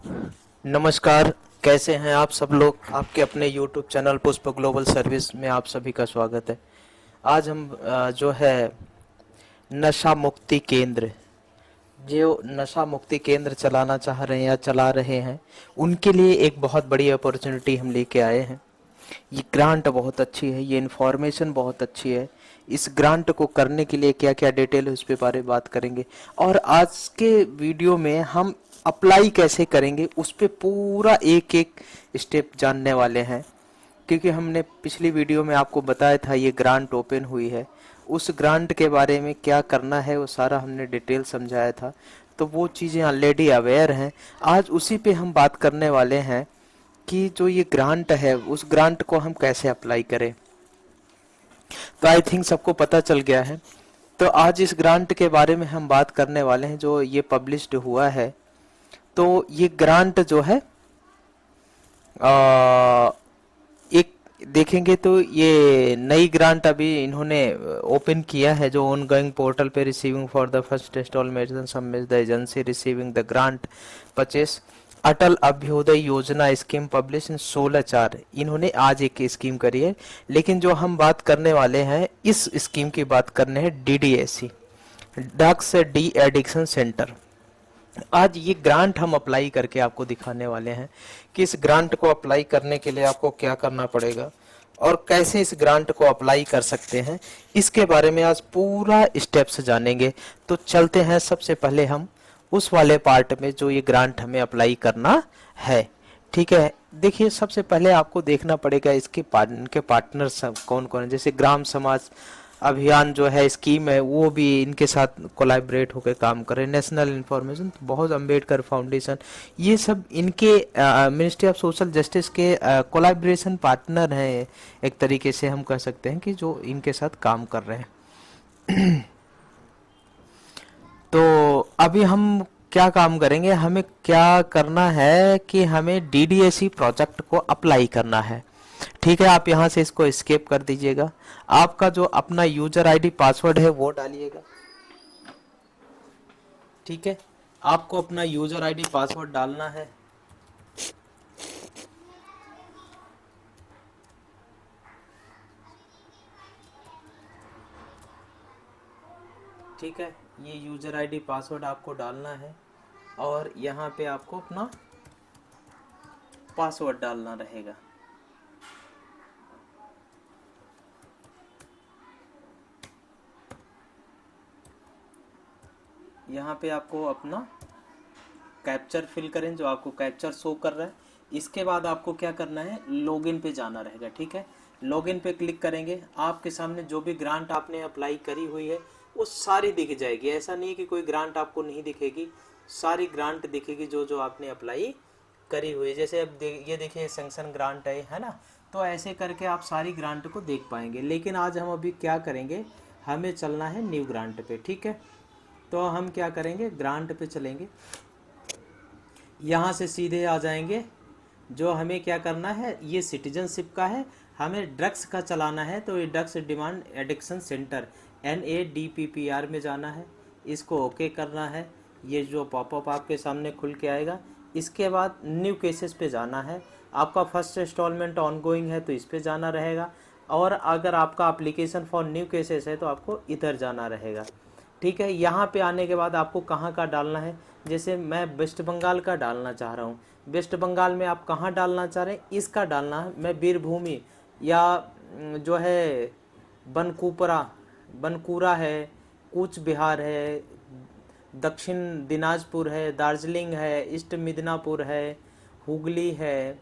नमस्कार। कैसे हैं आप सब लोग। आपके अपने YouTube चैनल पुष्प ग्लोबल सर्विस में आप सभी का स्वागत है। आज हम जो है नशा मुक्ति केंद्र, जो नशा मुक्ति केंद्र चलाना चाह रहे हैं या चला रहे हैं, उनके लिए एक बहुत बड़ी अपॉर्चुनिटी हम लेके आए हैं। ये ग्रांट बहुत अच्छी है, ये इन्फॉर्मेशन बहुत अच्छी है। इस ग्रांट को करने के लिए क्या क्या डिटेल है उस पे बारे बात करेंगे, और आज के वीडियो में हम अप्लाई कैसे करेंगे उस पे पूरा एक एक स्टेप जानने वाले हैं। क्योंकि हमने पिछली वीडियो में आपको बताया था ये ग्रांट ओपन हुई है, उस ग्रांट के बारे में क्या करना है वो सारा हमने डिटेल समझाया था, तो वो चीज़ें ऑलरेडी अवेयर हैं। आज उसी पे हम बात करने वाले हैं कि जो ये ग्रांट है उस ग्रांट को हम कैसे अप्लाई करें। तो आई थिंक सबको पता चल गया है। तो आज इस ग्रांट के बारे में हम बात करने वाले हैं जो ये पब्लिश्ड हुआ है। तो ये ग्रांट जो है एक देखेंगे तो ये नई ग्रांट अभी इन्होंने ओपन किया है, जो ऑन गोइंग पोर्टल पे receiving for the first instalment submit the agency receiving the grant purchase Atal Abhyudaya Yojana scheme publish in 16/4। इन्होंने आज एक स्कीम करी है, लेकिन जो हम बात करने वाले हैं इस स्कीम की बात करने हैं DDSC, drugs de addiction centre. आज ये ग्रांट हम अप्लाई करके आपको दिखाने वाले हैं कि इस ग्रांट को अप्लाई करने के लिए आपको क्या करना पड़ेगा और कैसे इस ग्रांट को अप्लाई कर सकते हैं। इसके बारे में आज पूरा स्टेप्स जानेंगे। तो चलते हैं सबसे पहले हम उस वाले पार्ट में जो ये ग्रांट हमें अप्लाई करना है। ठीक है, देखिए सबसे पहले आपको देखना पड़ेगा इसके पार्टनर कौन कौन है। जैसे ग्राम समाज अभियान जो है स्कीम है वो भी इनके साथ कोलैबोरेट होकर काम करे। नेशनल इंफॉर्मेशन तो बहुत अम्बेडकर फाउंडेशन, ये सब इनके मिनिस्ट्री ऑफ सोशल जस्टिस के कोलैबोरेशन पार्टनर हैं। एक तरीके से हम कह सकते हैं कि जो इनके साथ काम कर रहे हैं। तो अभी हम क्या काम करेंगे, हमें क्या करना है कि हमें DDSC प्रोजेक्ट को अप्लाई करना है। ठीक है, आप यहाँ से इसको स्केप कर दीजिएगा। आपका जो अपना यूजर आईडी पासवर्ड है वो डालिएगा। ठीक है, आपको अपना यूजर आईडी पासवर्ड डालना है। ठीक है, ये यूजर आईडी पासवर्ड आपको डालना है और यहाँ पे आपको अपना पासवर्ड डालना रहेगा। यहाँ पे आपको अपना कैप्चर फिल करें, जो आपको कैप्चर शो कर रहा है। इसके बाद आपको क्या करना है, लॉगिन पे जाना रहेगा। ठीक है, लॉगिन पे क्लिक करेंगे, आपके सामने जो भी ग्रांट आपने अप्लाई करी हुई है वो सारी दिख जाएगी। ऐसा नहीं कि कोई ग्रांट आपको नहीं दिखेगी, सारी ग्रांट दिखेगी जो जो आपने अप्लाई करी हुई है। जैसे अब ये देखिए सैंक्शन ग्रांट है ना, तो ऐसे करके आप सारी ग्रांट को देख पाएंगे। लेकिन आज हम अभी क्या करेंगे, हमें चलना है न्यू ग्रांट पे। ठीक है, तो हम क्या करेंगे, ग्रांट पे चलेंगे, यहाँ से सीधे आ जाएंगे। जो हमें क्या करना है, ये सिटीजनशिप का है, हमें ड्रग्स का चलाना है। तो ये drugs demand addiction centre NADPPR में जाना है, इसको ओके करना है। ये जो पॉपअप आपके सामने खुल के आएगा, इसके बाद न्यू केसेस पे जाना है। आपका फर्स्ट इंस्टॉलमेंट ऑनगोइंग है तो इस पे जाना रहेगा, और अगर आपका एप्लीकेशन फॉर न्यू केसेस है तो आपको इधर जाना रहेगा। ठीक है, यहाँ पे आने के बाद आपको कहाँ का डालना है। जैसे मैं वेस्ट बंगाल का डालना चाह रहा हूँ, वेस्ट बंगाल में आप कहाँ डालना चाह रहे हैं इसका डालना है। मैं बीरभूमि या जो है बनकुरा है, कूच बिहार है, दक्षिण दिनाजपुर है, दार्जिलिंग है, ईस्ट मिदनापुर है, हुगली है,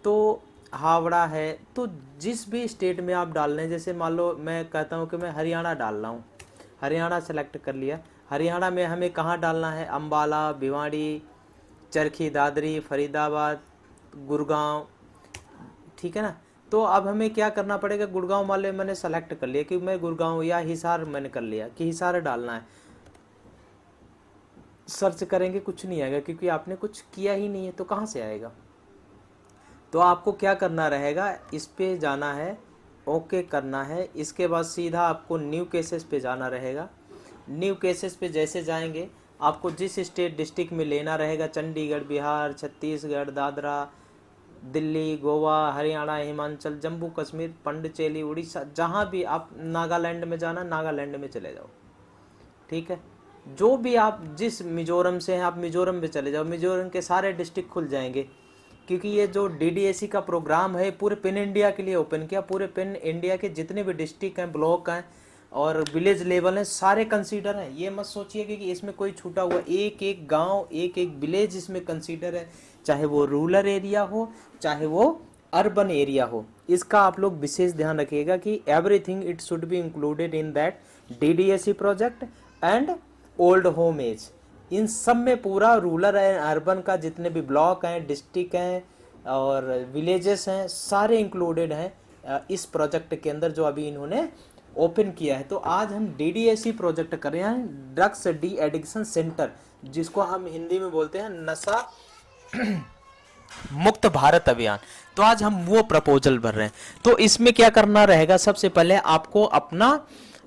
तो हावड़ा है। तो जिस भी स्टेट में आप डाल रहे हैं, जैसे मान लो मैं कहता हूँ कि मैं हरियाणा डाल रहा हूँ, हरियाणा सेलेक्ट कर लिया। हरियाणा में हमें कहाँ डालना है, अम्बाला, भिवाड़ी, चरखी दादरी, फरीदाबाद, गुड़गांव। ठीक है ना, तो अब हमें क्या करना पड़ेगा, गुड़गांव वाले मैंने सेलेक्ट कर लिया कि मैं गुड़गांव, या हिसार मैंने कर लिया कि हिसार डालना है। सर्च करेंगे कुछ नहीं आएगा, क्योंकि आपने कुछ किया ही नहीं है, तो कहाँ से आएगा। तो आपको क्या करना रहेगा, इस पे जाना है, ओके करना है। इसके बाद सीधा आपको न्यू केसेस पे जाना रहेगा। न्यू केसेस पे जैसे जाएंगे आपको जिस स्टेट डिस्ट्रिक्ट में लेना रहेगा, चंडीगढ़, बिहार, छत्तीसगढ़, दादरा, दिल्ली, गोवा, हरियाणा, हिमाचल, जम्मू कश्मीर, पंडिचेरी, उड़ीसा, जहाँ भी आप, नागालैंड में जाना नागालैंड में चले जाओ, ठीक है। जो भी आप जिस मिजोरम से हैं आप मिजोरम में चले जाओ, मिजोरम के सारे डिस्ट्रिक्ट खुल जाएंगे, क्योंकि ये जो डीडीएसी का प्रोग्राम है पूरे पिन इंडिया के लिए ओपन किया। पूरे पिन इंडिया के जितने भी डिस्ट्रिक्ट हैं, ब्लॉक हैं और विलेज लेवल हैं, सारे कंसीडर हैं। ये मत सोचिए कि इसमें कोई छूटा हुआ, एक एक गांव, एक एक विलेज इसमें कंसीडर है, चाहे वो रूरल एरिया हो चाहे वो अर्बन एरिया हो। इसका आप लोग विशेष ध्यान रखिएगा कि everything it should be included in that DDAC project and old home age. इन सब में पूरा रूरल एंड अर्बन का जितने भी ब्लॉक हैं, डिस्ट्रिक्ट हैं और विलेजेस हैं, सारे इंक्लूडेड हैं इस प्रोजेक्ट के अंदर जो अभी इन्होंने ओपन किया है। तो आज हम डीडीएसी प्रोजेक्ट कर रहे हैं, ड्रग्स डी एडिक्शन सेंटर, जिसको हम हिंदी में बोलते हैं नशा मुक्त भारत अभियान। तो आज हम वो प्रपोजल भर रहे हैं। तो इसमें क्या करना रहेगा, सबसे पहले आपको अपना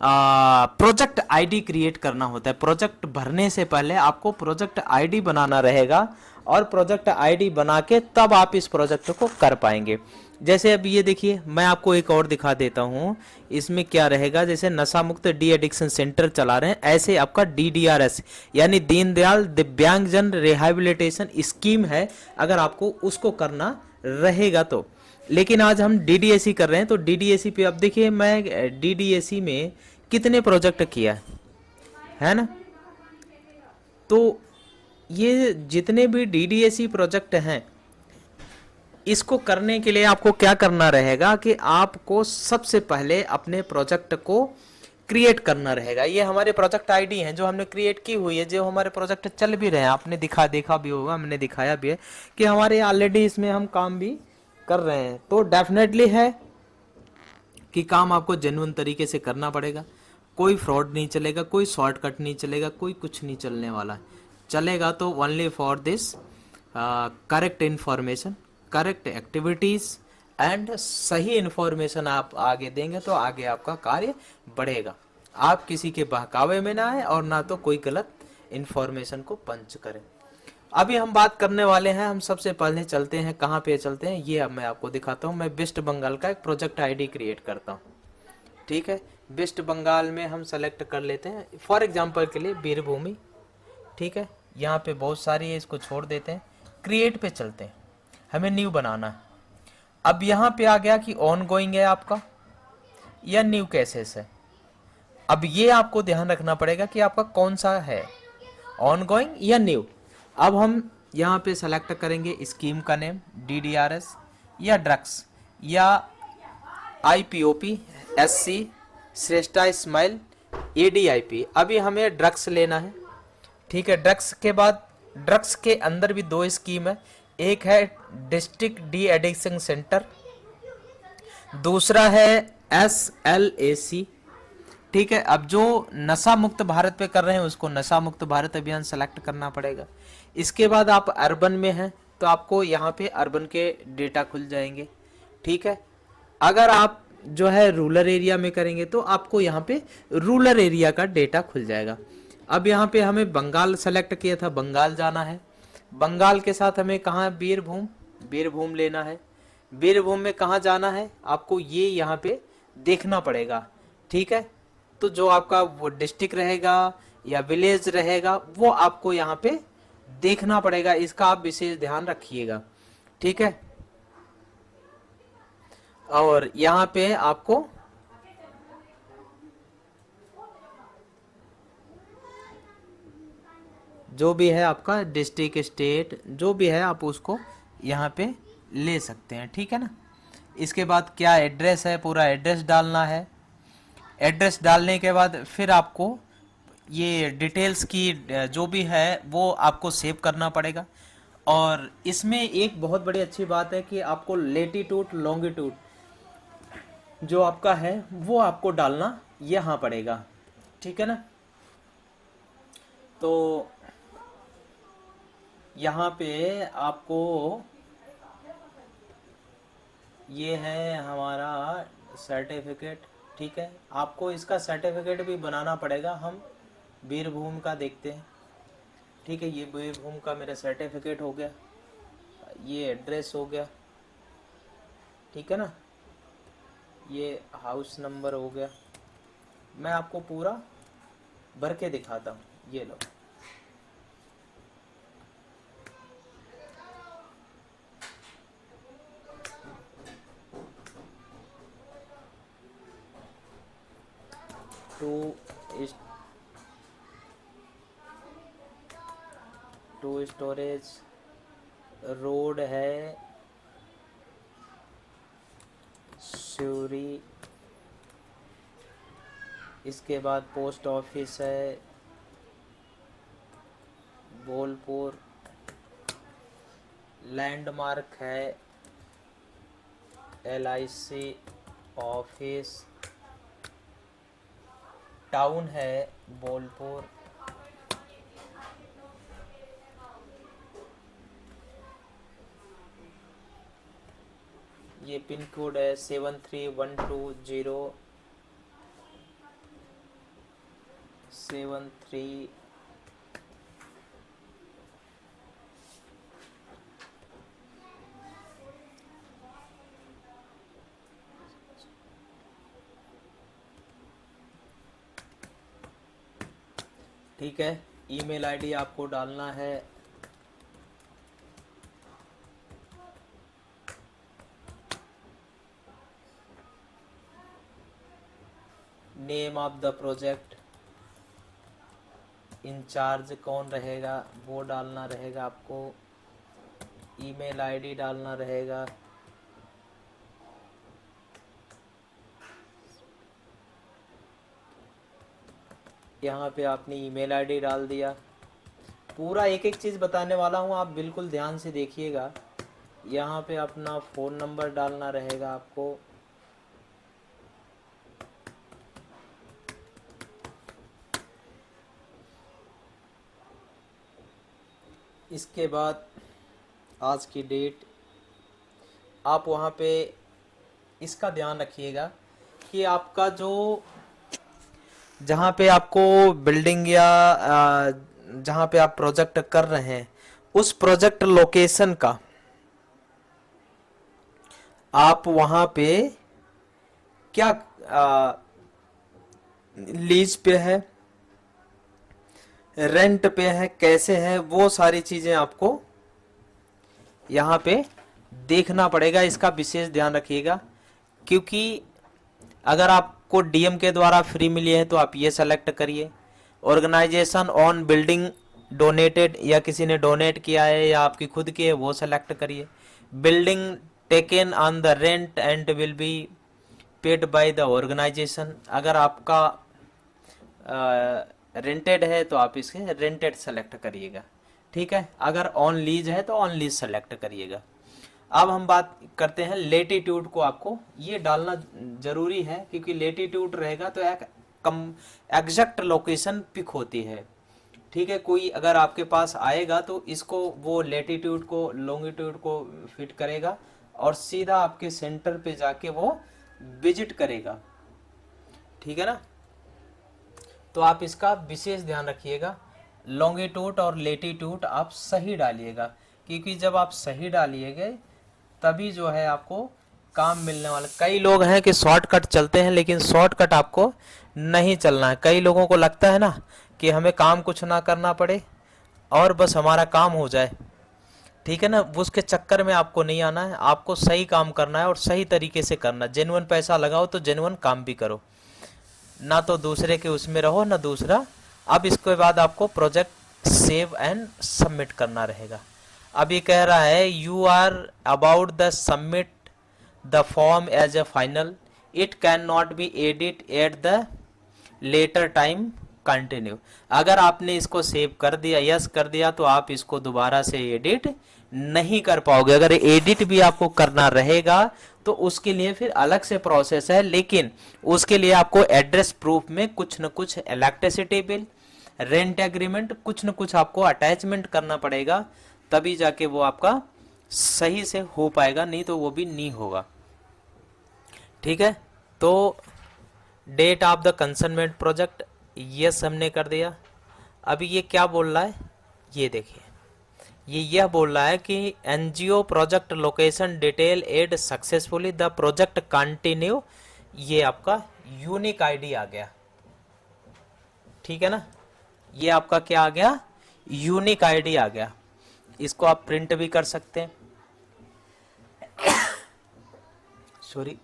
प्रोजेक्ट आईडी क्रिएट करना होता है। प्रोजेक्ट भरने से पहले आपको प्रोजेक्ट आईडी बनाना रहेगा और प्रोजेक्ट आईडी बना के तब आप इस प्रोजेक्ट को कर पाएंगे। जैसे अब ये देखिए, मैं आपको एक और दिखा देता हूँ। इसमें क्या रहेगा, जैसे नशा मुक्त डी एडिक्शन सेंटर चला रहे हैं, ऐसे आपका डीडीआरएस यानी दीनदयाल दिव्यांगजन रिहैबिलिटेशन स्कीम है, अगर आपको उसको करना रहेगा तो। लेकिन आज हम डीडीएसी कर रहे हैं, तो डीडीएसी पे अब देखिए, मैं डीडीएसी में कितने प्रोजेक्ट किया है ना। तो ये जितने भी डीडीएसी प्रोजेक्ट हैं, इसको करने के लिए आपको क्या करना रहेगा कि आपको सबसे पहले अपने प्रोजेक्ट को क्रिएट करना रहेगा। ये हमारे प्रोजेक्ट आईडी हैं जो हमने क्रिएट की हुई है, जो हमारे प्रोजेक्ट चल भी रहे हैं। आपने देखा भी होगा, हमने दिखाया भी है कि हमारे ऑलरेडी इसमें हम काम भी कर रहे हैं। तो डेफिनेटली है कि काम आपको जेन्युइन तरीके से करना पड़ेगा। कोई फ्रॉड नहीं चलेगा, कोई शॉर्टकट नहीं चलेगा, कोई कुछ नहीं चलने वाला। चलेगा तो only for this correct information, correct activities and सही इंफॉर्मेशन आप आगे देंगे तो आगे आपका कार्य बढ़ेगा। आप किसी के बहकावे में ना आए और ना तो कोई गलत इंफॉर्मेशन को पंच करें। अभी हम बात करने वाले हैं, हम सबसे पहले चलते हैं, कहाँ पे चलते हैं ये अब मैं आपको दिखाता हूँ। मैं वेस्ट बंगाल का एक प्रोजेक्ट आईडी क्रिएट करता हूँ, ठीक है। वेस्ट बंगाल में हम सेलेक्ट कर लेते हैं फॉर एग्जांपल के लिए वीरभूमि, ठीक है। यहाँ पे बहुत सारी है, इसको छोड़ देते हैं, क्रिएट पे चलते हैं, हमें न्यू बनाना है। अब यहाँ पे आ गया कि ऑन गोइंग है आपका या न्यू केसेस है। अब ये आपको ध्यान रखना पड़ेगा कि आपका कौन सा है, ऑन गोइंग या न्यू। अब हम यहाँ पे सेलेक्ट करेंगे स्कीम का नेम, डीडीआरएस या ड्रग्स या आईपीओपी, एससी, श्रेष्ठा स्माइल, एडीआईपी। अभी हमें ड्रग्स लेना है, ठीक है। ड्रग्स के बाद ड्रग्स के अंदर भी दो स्कीम है, एक है डिस्ट्रिक्ट डी एडिक्शन सेंटर, दूसरा है SLAC, ठीक है। अब जो नशा मुक्त भारत पे कर रहे हैं उसको नशा मुक्त भारत अभियान सेलेक्ट करना पड़ेगा। इसके बाद आप अर्बन में हैं तो आपको यहाँ पे अर्बन के डेटा खुल जाएंगे, ठीक है। अगर आप जो है रूरल एरिया में करेंगे तो आपको यहाँ पे रूरल एरिया का डेटा खुल जाएगा। अब यहाँ पे हमें बंगाल सेलेक्ट किया था, बंगाल जाना है। बंगाल के साथ हमें कहाँ, बीरभूम लेना है। बीरभूम में कहाँ जाना है आपको, ये यहाँ पे देखना पड़ेगा, ठीक है। तो जो आपका वो डिस्ट्रिक्ट रहेगा या विलेज रहेगा वो आपको यहाँ पे देखना पड़ेगा, इसका आप विशेष ध्यान रखिएगा, ठीक है। और यहाँ पे आपको जो भी है आपका डिस्ट्रिक्ट, स्टेट जो भी है आप उसको यहाँ पे ले सकते हैं, ठीक है ना। इसके बाद क्या एड्रेस है, पूरा एड्रेस डालना है। एड्रेस डालने के बाद फिर आपको ये डिटेल्स की जो भी है वो आपको सेव करना पड़ेगा। और इसमें एक बहुत बड़ी अच्छी बात है कि आपको लेटीट्यूड लॉन्गिट्यूड जो आपका है वो आपको डालना यहाँ पड़ेगा, ठीक है ना। तो यहाँ पे आपको ये है हमारा सर्टिफिकेट, ठीक है। आपको इसका सर्टिफिकेट भी बनाना पड़ेगा। हम बीरभूम का देखते हैं, ठीक है, ये बीरभूम का मेरा सर्टिफिकेट हो गया, ये एड्रेस हो गया, ठीक है ना, ये हाउस नंबर हो गया। मैं आपको पूरा भर के दिखाता हूँ, ये लो। टू स्टोरेज रोड है श्यूरी, इसके बाद पोस्ट ऑफिस है बोलपुर, लैंडमार्क है LIC ऑफिस, टाउन है बोलपुर, ये पिन कोड है 73120 ठीक है। ईमेल आईडी आपको डालना है name of the project, incharge कौन रहेगा वो डालना रहेगा आपको, ईमेल आईडी डालना रहेगा, यहाँ पे आपने ईमेल आईडी डाल दिया। पूरा एक एक चीज़ बताने वाला हूँ, आप बिल्कुल ध्यान से देखिएगा। यहाँ पे अपना फ़ोन नंबर डालना रहेगा आपको, इसके बाद आज की डेट। आप वहाँ पे इसका ध्यान रखिएगा कि आपका जो जहाँ पे आपको बिल्डिंग या जहाँ पे आप प्रोजेक्ट कर रहे हैं उस प्रोजेक्ट लोकेशन का आप वहाँ पे क्या लीज पे है, रेंट पे है, कैसे है, वो सारी चीजें आपको यहाँ पे देखना पड़ेगा। इसका विशेष ध्यान रखिएगा, क्योंकि अगर आपको डीएम के द्वारा फ्री मिली है तो आप ये सेलेक्ट करिए। ऑर्गेनाइजेशन ऑन बिल्डिंग डोनेटेड, या किसी ने डोनेट किया है या आपकी खुद की है, वो सेलेक्ट करिए। Building taken on the rent and will be paid by the organisation, अगर आपका रेंटेड है तो आप इसके रेंटेड सेलेक्ट करिएगा, ठीक है। अगर ऑन लीज है तो ऑन लीज सेलेक्ट करिएगा। अब हम बात करते हैं लेटीट्यूड को, आपको ये डालना जरूरी है, क्योंकि लेटीट्यूड रहेगा तो एक एग्जैक्ट लोकेशन पिक होती है, ठीक है। कोई अगर आपके पास आएगा तो इसको वो लेटीट्यूड को लॉन्गिट्यूड को फिट करेगा और सीधा आपके सेंटर पे जाके वो विजिट करेगा, ठीक है ना। तो आप इसका विशेष ध्यान रखिएगा, लॉन्गिट्यूड और लेटीट्यूड आप सही डालिएगा, क्योंकि जब आप सही डालिएगा तभी जो है आपको काम मिलने वाला। कई लोग हैं कि शॉर्टकट चलते हैं, लेकिन शॉर्टकट आपको नहीं चलना है। कई लोगों को लगता है ना कि हमें काम कुछ ना करना पड़े और बस हमारा काम हो जाए, ठीक है ना। उसके चक्कर में आपको नहीं आना है, आपको सही काम करना है और सही तरीके से करना। जेन्युइन पैसा लगाओ तो जेन्युइन काम भी करो, ना तो दूसरे के उसमें रहो ना दूसरा। अब इसके बाद आपको प्रोजेक्ट सेव एंड सबमिट करना रहेगा। अब ये कह रहा है you are about the submit the form as a final, it can not be edit at the later time, continue. अगर आपने इसको सेव कर दिया, यस कर दिया, तो आप इसको दोबारा से एडिट नहीं कर पाओगे। अगर एडिट भी आपको करना रहेगा तो उसके लिए फिर अलग से प्रोसेस है, लेकिन उसके लिए आपको एड्रेस प्रूफ में कुछ न कुछ इलेक्ट्रिसिटी बिल, रेंट एग्रीमेंट, कुछ न कुछ आपको अटैचमेंट करना पड़ेगा, तभी जाके वो आपका सही से हो पाएगा, नहीं तो वो भी नहीं होगा, ठीक है। तो date of the concernment project yes हमने कर दिया। अभी ये क्या बोल रहा है, ये देखिए, ये यह बोल रहा है कि NGO project location detail add successfully the project continue. ये आपका यूनिक आईडी आ गया, ठीक है ना। ये आपका क्या आ गया, यूनिक आईडी आ गया। इसको आप प्रिंट भी कर सकते हैं, सॉरी,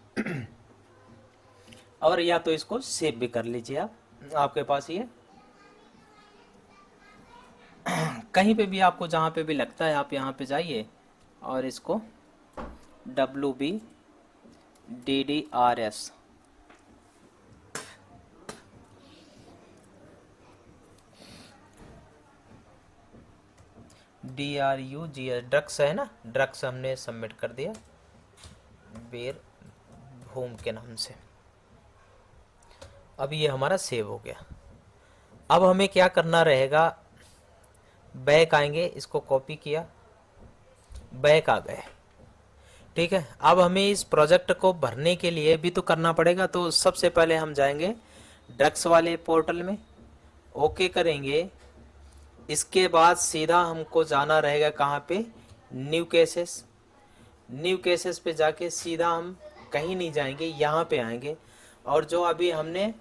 और या तो इसको सेव भी कर लीजिए आप, आपके पास ये कहीं पे भी आपको जहाँ पे भी लगता है आप यहाँ पे जाइए और इसको WBDDRS DRUGS ड्रग्स है ना, ड्रग्स हमने सबमिट कर दिया बेर होम के नाम से। अब ये हमारा सेव हो गया। अब हमें क्या करना रहेगा, बैक आएंगे, इसको कॉपी किया, बैक आ गए, ठीक है। अब हमें इस प्रोजेक्ट को भरने के लिए भी तो करना पड़ेगा, तो सबसे पहले हम जाएंगे ड्रग्स वाले पोर्टल में, ओके करेंगे। इसके बाद सीधा हमको जाना रहेगा कहाँ पे, न्यू केसेस। न्यू केसेस पे जाके सीधा हम कहीं नहीं जाएंगे, यहाँ पे आएंगे, और जो अभी हमने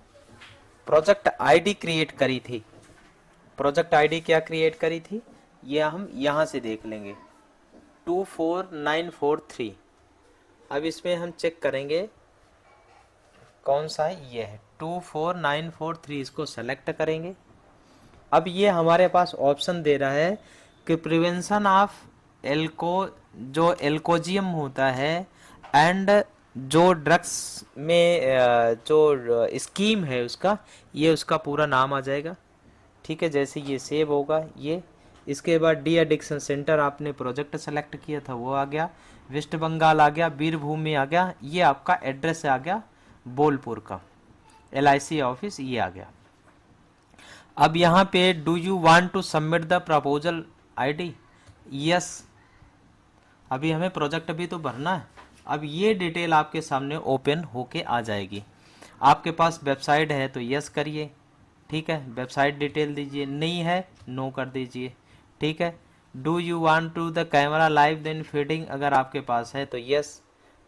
प्रोजेक्ट आईडी क्रिएट करी थी, प्रोजेक्ट आईडी क्या क्रिएट करी थी, ये हम यहाँ से देख लेंगे 24943। अब इसमें हम चेक करेंगे कौन सा है, ये है 24943, इसको सेलेक्ट करेंगे। अब ये हमारे पास ऑप्शन दे रहा है कि प्रिवेंशन ऑफ जो एल्कोजियम होता है एंड जो ड्रग्स में जो स्कीम है उसका, ये उसका पूरा नाम आ जाएगा, ठीक है। जैसे ये सेव होगा ये, इसके बाद डी एडिक्शन सेंटर आपने प्रोजेक्ट सेलेक्ट किया था वो आ गया, वेस्ट बंगाल आ गया, बीरभूम में आ गया, ये आपका एड्रेस आ गया बोलपुर का, LIC ऑफिस ये आ गया। अब यहाँ पे do you want to submit the proposal ID, yes, अभी हमें प्रोजेक्ट भी तो भरना है। अब ये डिटेल आपके सामने ओपन होके आ जाएगी। आपके पास वेबसाइट है तो यस करिए, ठीक है, वेबसाइट डिटेल दीजिए, नहीं है नो कर दीजिए, ठीक है। Do you want to the camera live then feeding, अगर आपके पास है तो यस,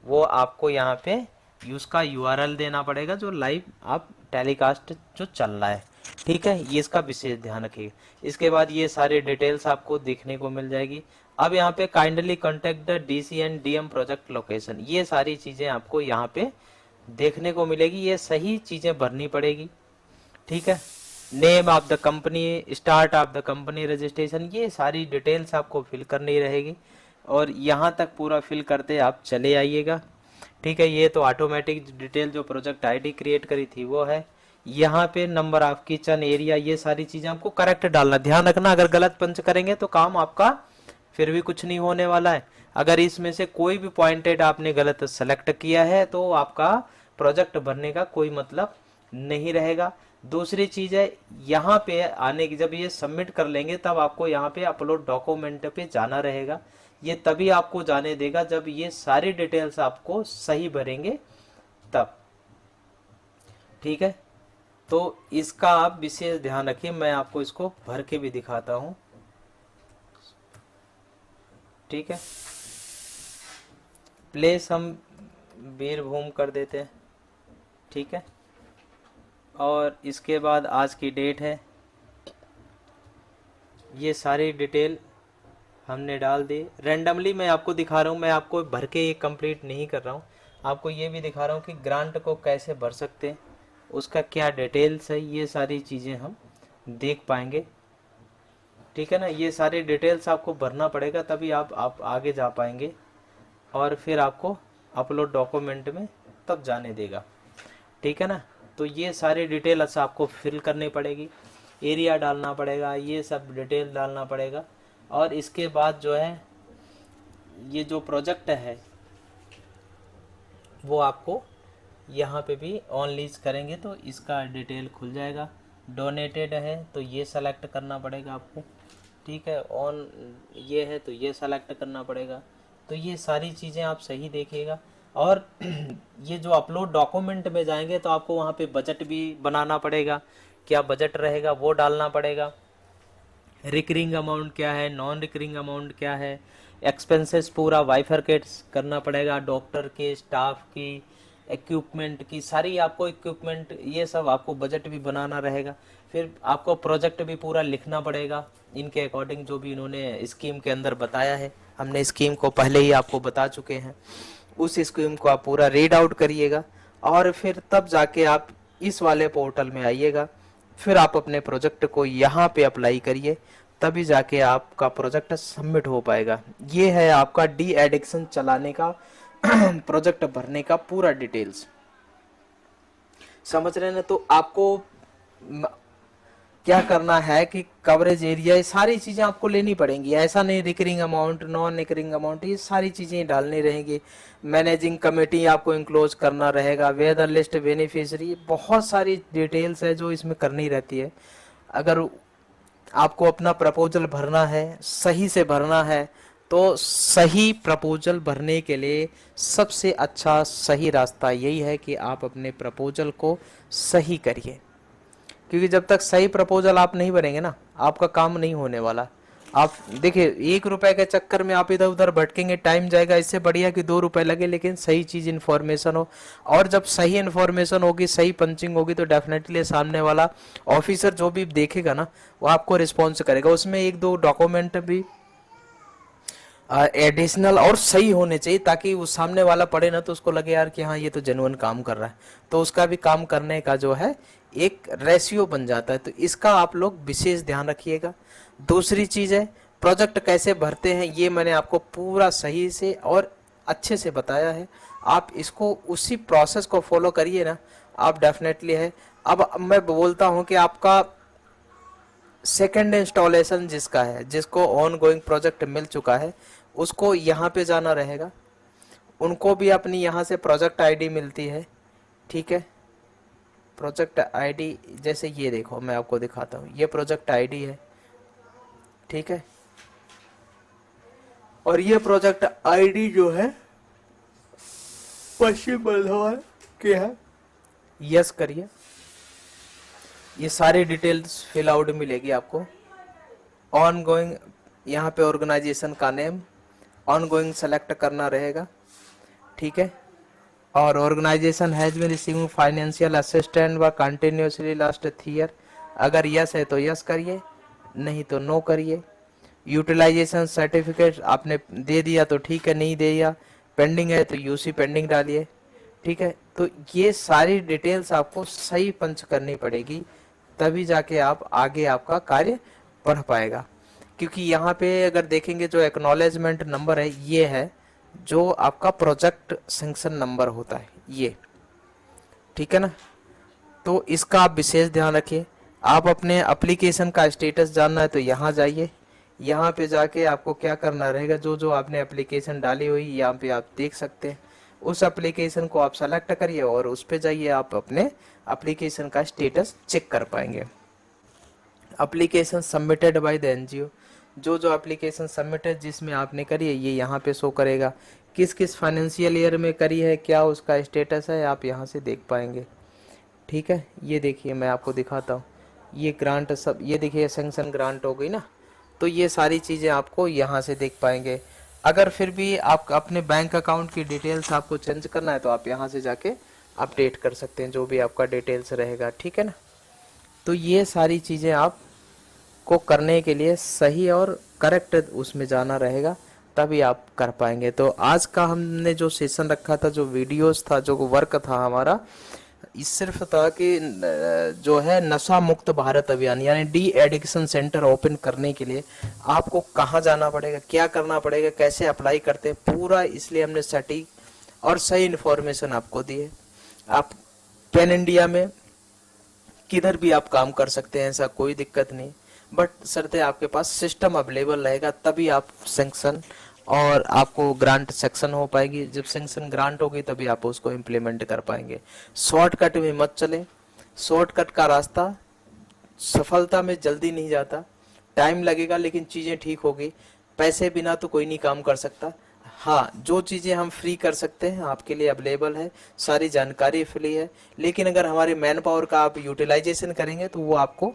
वो आपको यहाँ पे उसका URL देना पड़ेगा जो लाइव आप टेलीकास्ट जो चल रहा है, ठीक है, ये इसका विशेष ध्यान रखिएगा। इसके बाद ये सारे डिटेल्स आपको देखने को मिल जाएगी। अब यहाँ पे kindly contact the DC and DM project location, ये सारी चीज़ें आपको यहाँ पे देखने को मिलेगी, ये सही चीज़ें भरनी पड़ेगी, ठीक है। Name of the company, start of the company registration, ये सारी डिटेल्स आपको फिल करनी रहेगी, और यहाँ तक पूरा फिल करते आप चले आइएगा, ठीक है। ये तो ऑटोमेटिक डिटेल जो प्रोजेक्ट आईडी क्रिएट करी थी वो है। यहाँ पे नंबर ऑफ किचन एरिया, ये सारी चीज़ें आपको करेक्ट डालना, ध्यान रखना, अगर गलत पंच करेंगे तो काम आपका फिर भी कुछ नहीं होने वाला है। अगर इसमें से कोई भी पॉइंटेड आपने गलत सेलेक्ट किया है तो आपका प्रोजेक्ट भरने का कोई मतलब नहीं रहेगा। दूसरी चीज़ है, यहाँ पे आने की जब ये सबमिट कर लेंगे तब आपको यहाँ पे अपलोड डॉक्यूमेंट पे जाना रहेगा, ये तभी आपको जाने देगा जब ये सारी डिटेल्स आपको सही भरेंगे तब, ठीक है। तो इसका आप विशेष ध्यान रखिए, मैं आपको इसको भर के भी दिखाता हूँ, ठीक है। प्लेस हम बीरभूम कर देते हैं, ठीक है, और इसके बाद आज की डेट है, ये सारी डिटेल हमने डाल दी। रैंडमली मैं आपको दिखा रहा हूँ, मैं आपको भर के ये कंप्लीट नहीं कर रहा हूँ, आपको ये भी दिखा रहा हूँ कि ग्रांट को कैसे भर सकते हैं, उसका क्या डिटेल्स है, ये सारी चीज़ें हम देख पाएंगे, ठीक है ना। ये सारे डिटेल्स आपको भरना पड़ेगा तभी आप आगे जा पाएंगे, और फिर आपको अपलोड डॉक्यूमेंट में तब जाने देगा, ठीक है ना। तो ये सारी डिटेल्स आपको फिल करनी पड़ेगी, एरिया डालना पड़ेगा, ये सब डिटेल डालना पड़ेगा, और इसके बाद जो है ये जो प्रोजेक्ट है वो आपको यहाँ पे भी ऑन लीज करेंगे तो इसका डिटेल खुल जाएगा। डोनेटेड है तो ये सेलेक्ट करना पड़ेगा आपको, ठीक है, ऑन ये है तो ये सेलेक्ट करना पड़ेगा। तो ये सारी चीज़ें आप सही देखिएगा, और ये जो अपलोड डॉक्यूमेंट में जाएंगे तो आपको वहाँ पे बजट भी बनाना पड़ेगा, क्या बजट रहेगा वो डालना पड़ेगा, रिकरिंग अमाउंट क्या है, नॉन रिकरिंग अमाउंट क्या है, एक्सपेंसेस पूरा बाइफरकेट्स करना पड़ेगा, डॉक्टर के, स्टाफ की, इक्विपमेंट की, सारी आपको इक्विपमेंट, ये सब आपको बजट भी बनाना रहेगा। फिर आपको प्रोजेक्ट भी पूरा लिखना पड़ेगा इनके अकॉर्डिंग, जो भी इन्होंने स्कीम के अंदर बताया है। हमने स्कीम को पहले ही आपको बता चुके हैं। उस स्कीम को आप पूरा रीड आउट करिएगा और फिर तब जाके आप इस वाले पोर्टल में आइएगा। फिर आप अपने प्रोजेक्ट को यहाँ पे अप्लाई करिए, तभी जाके आपका प्रोजेक्ट सबमिट हो पाएगा। ये है आपका डी एडिक्शन चलाने का प्रोजेक्ट भरने का पूरा डिटेल्स, समझ रहे हैं ना। तो आपको क्या करना है कि कवरेज एरिया, ये सारी चीजें आपको लेनी पड़ेंगी। ऐसा नहीं recurring amount, non recurring amount, ये सारी चीजें डालनी रहेंगी। मैनेजिंग कमेटी आपको इंक्लोज करना रहेगा, वेदर लिस्ट, बेनिफिशियरी, बहुत सारी डिटेल्स है जो इसमें करनी रहती है। अगर आपको अपना प्रपोजल भरना है, सही से भरना है, तो सही प्रपोजल भरने के लिए सबसे अच्छा सही रास्ता यही है कि आप अपने प्रपोजल को सही करिए। क्योंकि जब तक सही प्रपोजल आप नहीं भरेंगे ना, आपका काम नहीं होने वाला। आप देखिए, 1 रुपए के चक्कर में आप इधर उधर भटकेंगे, टाइम जाएगा। इससे बढ़िया कि 2 रुपए लगे लेकिन सही चीज इन्फॉर्मेशन हो। और जब सही इन्फॉर्मेशन होगी, सही पंचिंग होगी, तो डेफिनेटली सामने वाला ऑफिसर जो भी देखेगा ना, वो आपको रिस्पॉन्स करेगा। उसमें 1-2 डॉक्यूमेंट भी एडिशनल और सही होने चाहिए, ताकि वो सामने वाला पढ़े ना तो उसको लगे यार कि हाँ ये तो जेन्युइन काम कर रहा है, तो उसका भी काम करने का जो है एक रेशियो बन जाता है। तो इसका आप लोग विशेष ध्यान रखिएगा। दूसरी चीज है, प्रोजेक्ट कैसे भरते हैं, ये मैंने आपको पूरा सही से और अच्छे से बताया है। आप इसको उसी प्रोसेस को फॉलो करिए ना, आप डेफिनेटली है। अब मैं बोलता हूँ कि आपका सेकंड इंस्टॉलेशन जिसका है, जिसको ऑन गोइंग प्रोजेक्ट मिल चुका है, उसको यहाँ पे जाना रहेगा। उनको भी अपनी यहाँ से प्रोजेक्ट आईडी मिलती है, ठीक है। प्रोजेक्ट आईडी जैसे ये देखो, मैं आपको दिखाता हूँ, ये प्रोजेक्ट आईडी है, ठीक है। और ये प्रोजेक्ट आईडी जो है पश्चिम बर्धमान के है। यस करिए, ये सारी डिटेल्स फिल आउट मिलेगी आपको। ऑन गोइंग, यहाँ पे ऑर्गेनाइजेशन का नेम ऑन गोइंग सेलेक्ट करना रहेगा, ठीक है। और organisation has been receiving financial assistant व कंटिन्यूसली लास्ट 3 ईयर, अगर यस है तो यस करिए, नहीं तो नो करिए। यूटिलाइजेशन सर्टिफिकेट आपने दे दिया तो ठीक है, नहीं दे दिया, पेंडिंग है तो यूसी पेंडिंग डालिए, ठीक है। तो ये सारी डिटेल्स आपको सही पंच करनी पड़ेगी, तभी जाके आप आगे आपका कार्य बढ़ पाएगा। क्योंकि यहाँ पे अगर देखेंगे जो एक्नॉलेजमेंट नंबर है, ये है जो आपका प्रोजेक्ट सैंक्शन नंबर होता है, ये, ठीक है ना। तो इसका आप विशेष ध्यान रखिए। आप अपने एप्लीकेशन का स्टेटस जानना है तो यहाँ जाइए, यहाँ पे जाके आपको क्या करना रहेगा, जो जो आपने एप्लीकेशन डाली हुई यहाँ पे आप देख सकते हैं, उस एप्लीकेशन को आप सेलेक्ट करिए और उस पे जाइए, आप अपने एप्लीकेशन का स्टेटस चेक कर पाएंगे। Application submitted by the NGO, जो जो एप्लीकेशन सबमिटेड जिसमें आपने करी है, ये यहाँ पे शो करेगा। किस किस फाइनेंशियल ईयर में करी है, क्या उसका स्टेटस है, आप यहाँ से देख पाएंगे, ठीक है। ये देखिए, मैं आपको दिखाता हूँ, ये ग्रांट सब, ये देखिए सैंक्शन ग्रांट हो गई ना, तो ये सारी चीज़ें आपको यहाँ से देख पाएंगे। अगर फिर भी आप अपने बैंक अकाउंट की डिटेल्स आपको चेंज करना है तो आप यहाँ से जाके अपडेट कर सकते हैं, जो भी आपका डिटेल्स रहेगा, ठीक है ना। तो ये सारी चीज़ें आप को करने के लिए सही और करेक्ट उसमें जाना रहेगा, तभी आप कर पाएंगे। तो आज का हमने जो सेशन रखा था, जो वीडियोस था, जो वर्क था हमारा, इस सिर्फ था कि जो है नशा मुक्त भारत अभियान यानी डी एडिक्शन सेंटर ओपन करने के लिए आपको कहाँ जाना पड़ेगा, क्या करना पड़ेगा, कैसे अप्लाई करते हैं, पूरा इसलिए हमने सटीक और सही इन्फॉर्मेशन आपको दी है। आप पैन इंडिया में किधर भी आप काम कर सकते हैं, ऐसा कोई दिक्कत नहीं, बट शर्त है आपके पास सिस्टम अवेलेबल रहेगा, तभी आप सैंक्शन और आपको ग्रांट सेक्शन हो पाएगी। जब सैंक्शन ग्रांट होगी तभी आप उसको इम्प्लीमेंट कर पाएंगे। शॉर्टकट में मत चले, शॉर्टकट का रास्ता सफलता में जल्दी नहीं जाता, टाइम लगेगा लेकिन चीजें ठीक होगी। पैसे बिना तो कोई नहीं काम कर सकता। हाँ, जो चीजें हम फ्री कर सकते हैं आपके लिए अवेलेबल है, सारी जानकारी फ्री है, लेकिन अगर हमारे मैन पावर का आप यूटिलाइजेशन करेंगे तो वो आपको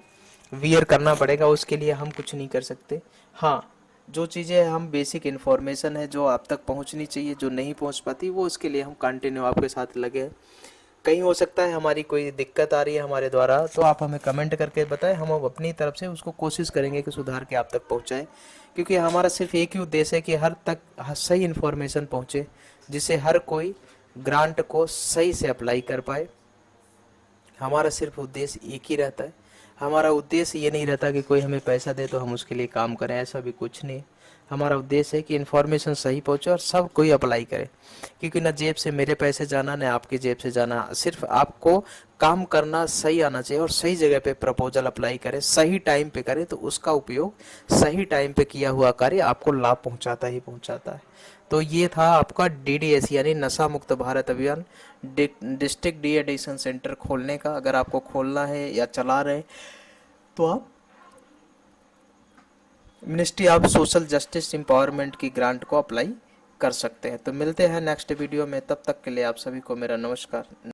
वियर करना पड़ेगा, उसके लिए हम कुछ नहीं कर सकते। हाँ, जो चीज़ें हम बेसिक इन्फॉर्मेशन है जो आप तक पहुंचनी चाहिए, जो नहीं पहुंच पाती, वो उसके लिए हम कंटिन्यू आपके साथ लगे हैं। कहीं हो सकता है हमारी कोई दिक्कत आ रही है हमारे द्वारा, तो आप हमें कमेंट करके बताएं, हम अब अपनी तरफ से उसको कोशिश करेंगे कि सुधार के आप तक पहुंचाएं। क्योंकि हमारा सिर्फ एक ही उद्देश्य है कि सही इन्फॉर्मेशन पहुंचे, जिससे हर कोई ग्रांट को सही से अप्लाई कर पाए। हमारा सिर्फ उद्देश्य एक ही रहता है। हमारा उद्देश्य ये नहीं रहता कि कोई हमें पैसा दे तो हम उसके लिए काम करें, ऐसा भी कुछ नहीं। हमारा उद्देश्य है कि इन्फॉर्मेशन सही पहुंचे और सब कोई अप्लाई करे। क्योंकि ना जेब से मेरे पैसे जाना, ना आपकी जेब से जाना, सिर्फ आपको काम करना सही आना चाहिए और सही जगह पे प्रपोजल अप्लाई करें, सही टाइम पे करें, तो उसका उपयोग, सही टाइम पे किया हुआ कार्य आपको लाभ पहुंचाता ही पहुंचाता है। तो ये था आपका DDS यानी नशा मुक्त भारत अभियान, डिस्ट्रिक्ट डी एडिक्शन सेंटर खोलने का। अगर आपको खोलना है या चला रहे हैं तो आप ministry of social justice empowerment की ग्रांट को अप्लाई कर सकते हैं। तो मिलते हैं नेक्स्ट वीडियो में, तब तक के लिए आप सभी को मेरा नमस्कार।